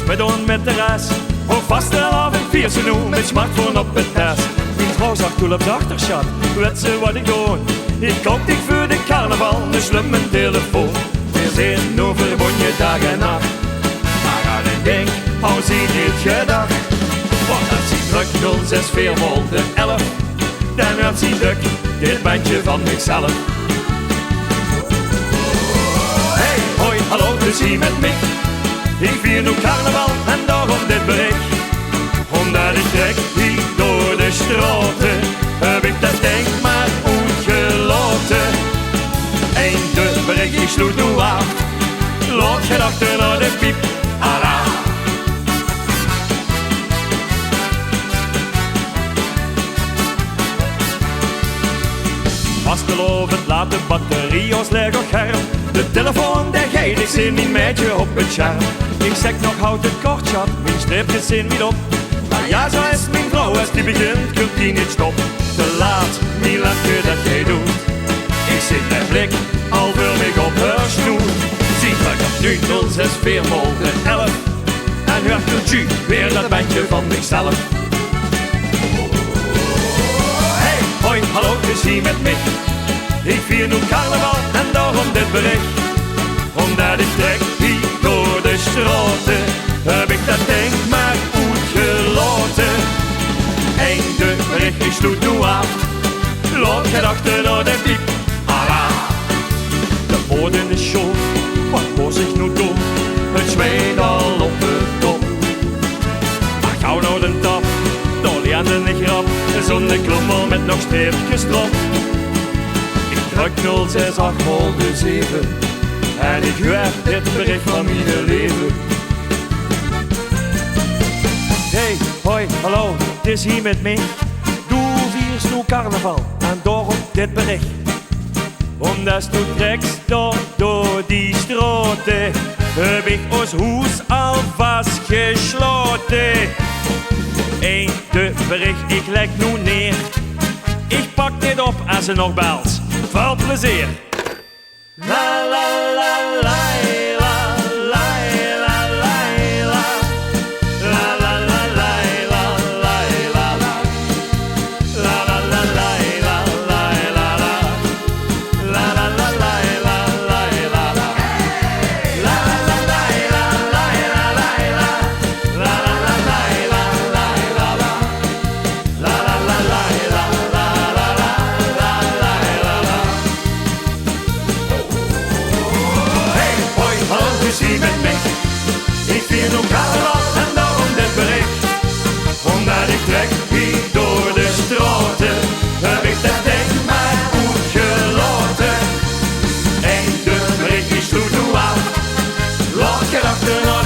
we doen met de rest. Ook vastelavond vier ze nu met smartphone op het test. Mijn vrouw zag toen op de achterschat, weet ze wat ik doe. Ik koop dich voor de carnaval, dus sluit mijn telefoon. We zijn nu verbonden dag en nacht. Maar aan het denk, hou ze niet gedacht. Want als ze druk 064 vol de 11, dan werd ze druk, dit bandje van zichzelf. Hey, hoi, hallo, dus hier met mij. Ik vier nu carnaval en daarom dit bericht. Omdat ik trek hier door de straten, heb ik dat denk maar uitgelaten. En de bericht, ik sloeg nu af. Laat gedachten naar de piep, ala. Vastelovend laat de batterie ons leeg op scherm. De telefoon, daar geef ik zin niet met je op het scherm. Ik zeg nog houd het kort, schat, mijn streepjes zin niet op. Maar ja, zo is mijn vrouw, als die begint, kunt die niet stoppen. Te laat, niet laatje dat jij doet. Ik zit met blik, al wil ik op haar snoer. Zie dat op nu 064 vol de 11. En hoort de weer dat bandje van zichzelf. Hey, hoi, hallo, dus hier met mij. Ik vier nu carnaval en daarom dit bericht. Omdat ik trek hier door de straten, heb ik dat denk maar uitgelaten. En de bericht, ik sloeg nu af. Laat gedachten naar de piep, ala. De moorden is show, wat was ik nu doen? Het zweet al op de top. Maar gauw nou de tap, dolly aan de grap. Zonder klommel met nog streepjes erop. Ik druk 068 vol de 7. En ik hoor dit bericht van mijn leven. Hey, hoi, hallo, het is hier met mij. Doe vier nu carnaval en daarom dit bericht. Omdat toen trekt door die straten, heb ik ons huis al vastgesloten. En de bericht, ik leg nu neer. Ik pak dit op als ze nog belt. Veel plezier. La la la la la la la la la la la la la la la la la la la la zie met mij. Ik vier nu carnaval en daarom dit bericht. Omdat ik trek hier door de straten, heb ik dat denk maar uitgelaten. En de bericht is sloeg nu aan. Laat gedachten naar